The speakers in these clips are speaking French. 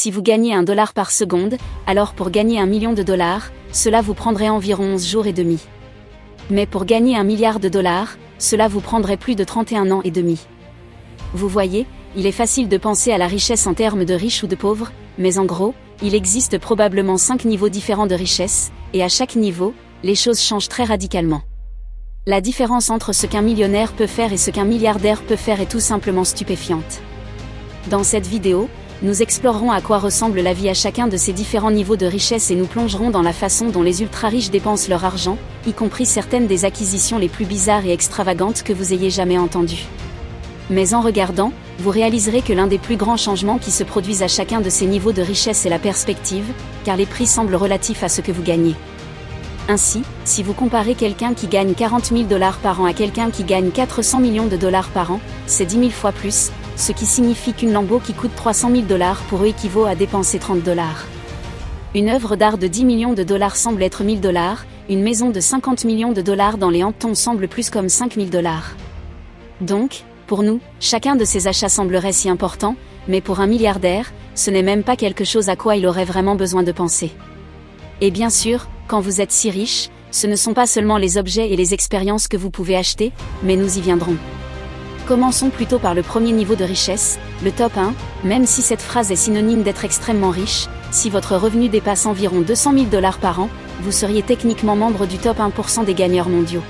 Si vous gagnez $1 par seconde, alors pour gagner $1 million, cela vous prendrait environ 11 jours et demi. Mais pour gagner $1 milliard, cela vous prendrait plus de 31 ans et demi. Vous voyez, il est facile de penser à la richesse en termes de riches ou de pauvres, mais en gros, il existe probablement 5 niveaux différents de richesse, et à chaque niveau, les choses changent très radicalement. La différence entre ce qu'un millionnaire peut faire et ce qu'un milliardaire peut faire est tout simplement stupéfiante. Dans cette vidéo, nous explorerons à quoi ressemble la vie à chacun de ces différents niveaux de richesse et nous plongerons dans la façon dont les ultra-riches dépensent leur argent, y compris certaines des acquisitions les plus bizarres et extravagantes que vous ayez jamais entendues. Mais en regardant, vous réaliserez que l'un des plus grands changements qui se produisent à chacun de ces niveaux de richesse est la perspective, car les prix semblent relatifs à ce que vous gagnez. Ainsi, si vous comparez quelqu'un qui gagne $40 000 par an à quelqu'un qui gagne $400 millions par an, c'est 10 000 fois plus, ce qui signifie qu'une Lambo qui coûte $300 000 pour eux équivaut à dépenser $30. Une œuvre d'art de $10 millions semble être $1 000, une maison de $50 millions dans les Hamptons semble plus comme $5 000. Donc, pour nous, chacun de ces achats semblerait si important, mais pour un milliardaire, ce n'est même pas quelque chose à quoi il aurait vraiment besoin de penser. Et bien sûr, quand vous êtes si riche, ce ne sont pas seulement les objets et les expériences que vous pouvez acheter, mais nous y viendrons. Commençons plutôt par le premier niveau de richesse, le top 1, même si cette phrase est synonyme d'être extrêmement riche, si votre revenu dépasse environ $200 000 par an, vous seriez techniquement membre du top 1% des gagneurs mondiaux.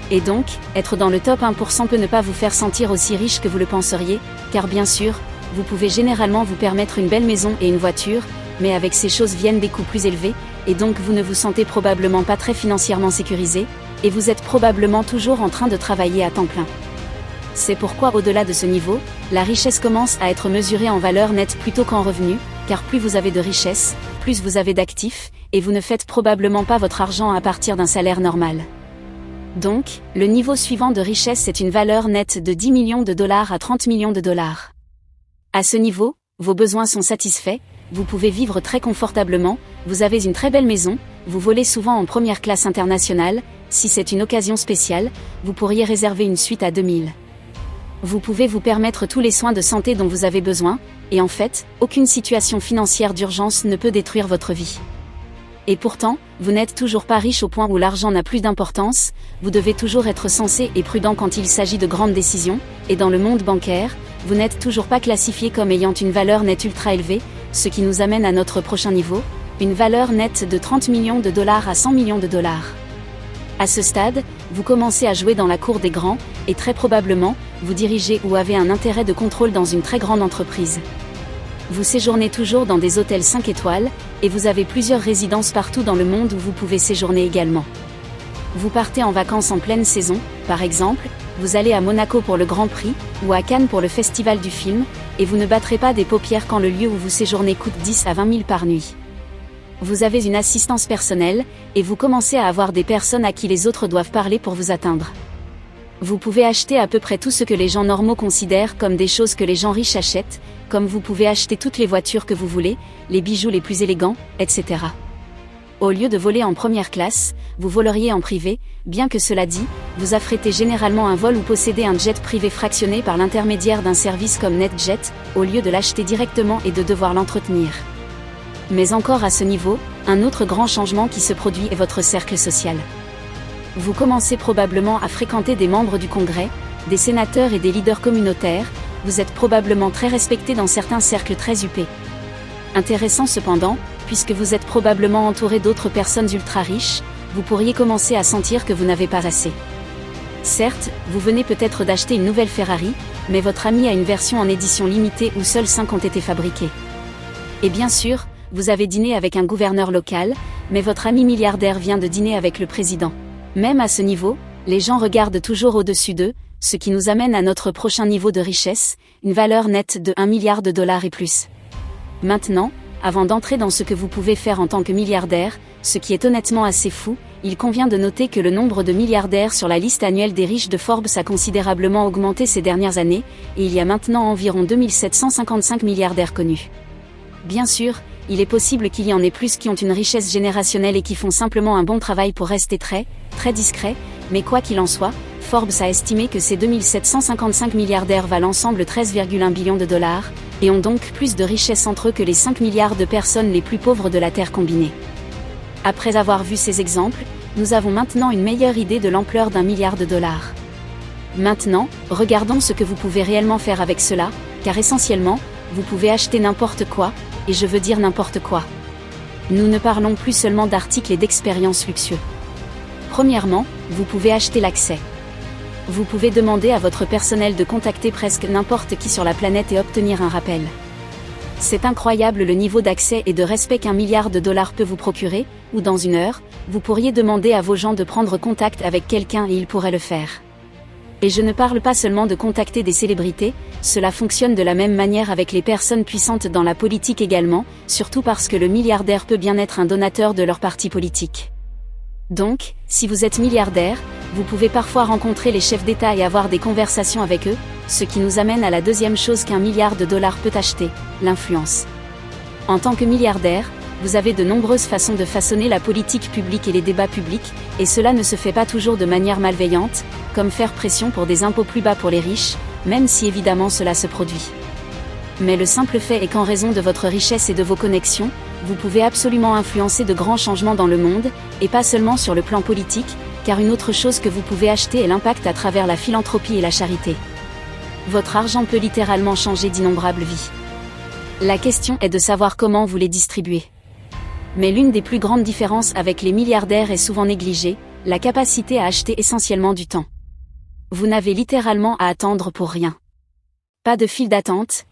Et donc, être dans le top 1% peut ne pas vous faire sentir aussi riche que vous le penseriez, car bien sûr, vous pouvez généralement vous permettre une belle maison et une voiture, mais avec ces choses viennent des coûts plus élevés, et donc vous ne vous sentez probablement pas très financièrement sécurisé, et vous êtes probablement toujours en train de travailler à temps plein. C'est pourquoi au-delà de ce niveau, la richesse commence à être mesurée en valeur nette plutôt qu'en revenu, car plus vous avez de richesse, plus vous avez d'actifs, et vous ne faites probablement pas votre argent à partir d'un salaire normal. Donc, le niveau suivant de richesse est une valeur nette de $10 millions à $30 millions. À ce niveau, vos besoins sont satisfaits, vous pouvez vivre très confortablement, vous avez une très belle maison, vous volez souvent en première classe internationale, si c'est une occasion spéciale, vous pourriez réserver une suite à 2000. Vous pouvez vous permettre tous les soins de santé dont vous avez besoin, et en fait, aucune situation financière d'urgence ne peut détruire votre vie. Et pourtant, vous n'êtes toujours pas riche au point où l'argent n'a plus d'importance, vous devez toujours être sensé et prudent quand il s'agit de grandes décisions, et dans le monde bancaire, vous n'êtes toujours pas classifié comme ayant une valeur nette ultra élevée, ce qui nous amène à notre prochain niveau, une valeur nette de $30 millions à $100 millions. À ce stade, vous commencez à jouer dans la cour des grands, et très probablement, vous dirigez ou avez un intérêt de contrôle dans une très grande entreprise. Vous séjournez toujours dans des hôtels 5 étoiles, et vous avez plusieurs résidences partout dans le monde où vous pouvez séjourner également. Vous partez en vacances en pleine saison, par exemple, vous allez à Monaco pour le Grand Prix, ou à Cannes pour le Festival du film, et vous ne battrez pas des paupières quand le lieu où vous séjournez coûte 10 à 20 000 par nuit. Vous avez une assistance personnelle, et vous commencez à avoir des personnes à qui les autres doivent parler pour vous atteindre. Vous pouvez acheter à peu près tout ce que les gens normaux considèrent comme des choses que les gens riches achètent, comme vous pouvez acheter toutes les voitures que vous voulez, les bijoux les plus élégants, etc. Au lieu de voler en première classe, vous voleriez en privé, bien que cela dit, vous affrétez généralement un vol ou possédez un jet privé fractionné par l'intermédiaire d'un service comme NetJet, au lieu de l'acheter directement et de devoir l'entretenir. Mais encore à ce niveau, un autre grand changement qui se produit est votre cercle social. Vous commencez probablement à fréquenter des membres du Congrès, des sénateurs et des leaders communautaires, vous êtes probablement très respecté dans certains cercles très huppés. Intéressant cependant, puisque vous êtes probablement entouré d'autres personnes ultra riches, vous pourriez commencer à sentir que vous n'avez pas assez. Certes, vous venez peut-être d'acheter une nouvelle Ferrari, mais votre ami a une version en édition limitée où seuls 5 ont été fabriqués. Et bien sûr, vous avez dîné avec un gouverneur local, mais votre ami milliardaire vient de dîner avec le président. Même à ce niveau, les gens regardent toujours au-dessus d'eux, ce qui nous amène à notre prochain niveau de richesse, une valeur nette de $1 milliard et plus. Maintenant, avant d'entrer dans ce que vous pouvez faire en tant que milliardaire, ce qui est honnêtement assez fou, il convient de noter que le nombre de milliardaires sur la liste annuelle des riches de Forbes a considérablement augmenté ces dernières années, et il y a maintenant environ 2755 milliardaires connus. Bien sûr, il est possible qu'il y en ait plus qui ont une richesse générationnelle et qui font simplement un bon travail pour rester très discrets, mais quoi qu'il en soit, Forbes a estimé que ces 2755 milliardaires valent ensemble $13,1 billions, et ont donc plus de richesses entre eux que les 5 milliards de personnes les plus pauvres de la Terre combinées. Après avoir vu ces exemples, nous avons maintenant une meilleure idée de l'ampleur d'1 milliard de dollars. Maintenant, regardons ce que vous pouvez réellement faire avec cela, car essentiellement, vous pouvez acheter n'importe quoi, et je veux dire n'importe quoi. Nous ne parlons plus seulement d'articles et d'expériences luxueux. Premièrement, vous pouvez acheter l'accès. Vous pouvez demander à votre personnel de contacter presque n'importe qui sur la planète et obtenir un rappel. C'est incroyable le niveau d'accès et de respect qu'1 milliard de dollars peut vous procurer, ou dans une heure, vous pourriez demander à vos gens de prendre contact avec quelqu'un et ils pourraient le faire. Et je ne parle pas seulement de contacter des célébrités, cela fonctionne de la même manière avec les personnes puissantes dans la politique également, surtout parce que le milliardaire peut bien être un donateur de leur parti politique. Donc, si vous êtes milliardaire, vous pouvez parfois rencontrer les chefs d'État et avoir des conversations avec eux, ce qui nous amène à la deuxième chose qu'1 milliard de dollars peut acheter, l'influence. En tant que milliardaire, vous avez de nombreuses façons de façonner la politique publique et les débats publics, et cela ne se fait pas toujours de manière malveillante, comme faire pression pour des impôts plus bas pour les riches, même si évidemment cela se produit. Mais le simple fait est qu'en raison de votre richesse et de vos connexions, vous pouvez absolument influencer de grands changements dans le monde, et pas seulement sur le plan politique, car une autre chose que vous pouvez acheter est l'impact à travers la philanthropie et la charité. Votre argent peut littéralement changer d'innombrables vies. La question est de savoir comment vous les distribuez. Mais l'une des plus grandes différences avec les milliardaires est souvent négligée, la capacité à acheter essentiellement du temps. Vous n'avez littéralement à attendre pour rien. Pas de file d'attente,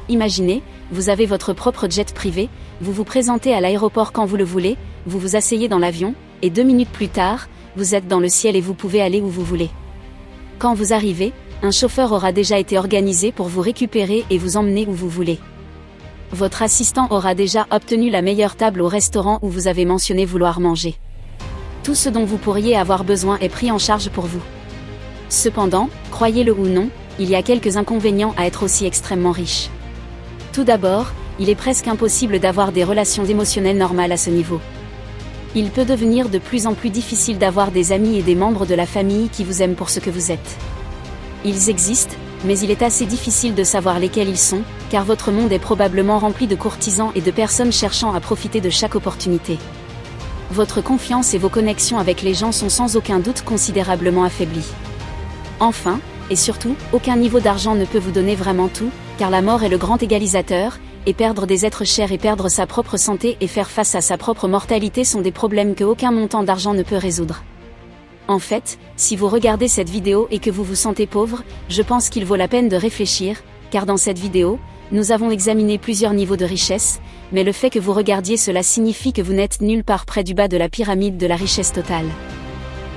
imaginez, vous avez votre propre jet privé, vous vous présentez à l'aéroport quand vous le voulez, vous vous asseyez dans l'avion, et 2 minutes plus tard, vous êtes dans le ciel et vous pouvez aller où vous voulez. Quand vous arrivez, un chauffeur aura déjà été organisé pour vous récupérer et vous emmener où vous voulez. Votre assistant aura déjà obtenu la meilleure table au restaurant où vous avez mentionné vouloir manger. Tout ce dont vous pourriez avoir besoin est pris en charge pour vous. Cependant, croyez-le ou non, il y a quelques inconvénients à être aussi extrêmement riche. Tout d'abord, il est presque impossible d'avoir des relations émotionnelles normales à ce niveau. Il peut devenir de plus en plus difficile d'avoir des amis et des membres de la famille qui vous aiment pour ce que vous êtes. Ils existent, mais il est assez difficile de savoir lesquels ils sont, car votre monde est probablement rempli de courtisans et de personnes cherchant à profiter de chaque opportunité. Votre confiance et vos connexions avec les gens sont sans aucun doute considérablement affaiblies. Enfin, et surtout, aucun niveau d'argent ne peut vous donner vraiment tout, car la mort est le grand égalisateur, et perdre des êtres chers et perdre sa propre santé et faire face à sa propre mortalité sont des problèmes que aucun montant d'argent ne peut résoudre. En fait, si vous regardez cette vidéo et que vous vous sentez pauvre, je pense qu'il vaut la peine de réfléchir, car dans cette vidéo, nous avons examiné plusieurs niveaux de richesse, mais le fait que vous regardiez cela signifie que vous n'êtes nulle part près du bas de la pyramide de la richesse totale.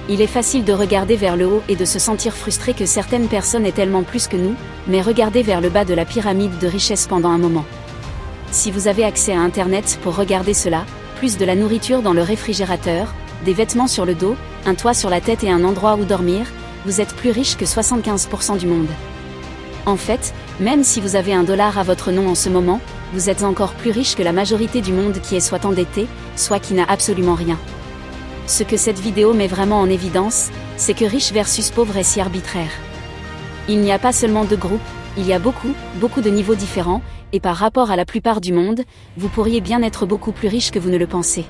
Il est facile de regarder vers le haut et de se sentir frustré que certaines personnes aient tellement plus que nous, mais regardez vers le bas de la pyramide de richesse pendant un moment. Si vous avez accès à Internet pour regarder cela, plus de la nourriture dans le réfrigérateur, des vêtements sur le dos, un toit sur la tête et un endroit où dormir, vous êtes plus riche que 75% du monde. En fait, même si vous avez $1 à votre nom en ce moment, vous êtes encore plus riche que la majorité du monde qui est soit endetté, soit qui n'a absolument rien. Ce que cette vidéo met vraiment en évidence, c'est que riche versus pauvre est si arbitraire. Il n'y a pas seulement 2 groupes, il y a beaucoup de niveaux différents, et par rapport à la plupart du monde, vous pourriez bien être beaucoup plus riche que vous ne le pensez.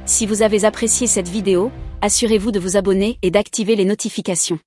Si vous avez apprécié cette vidéo, assurez-vous de vous abonner et d'activer les notifications.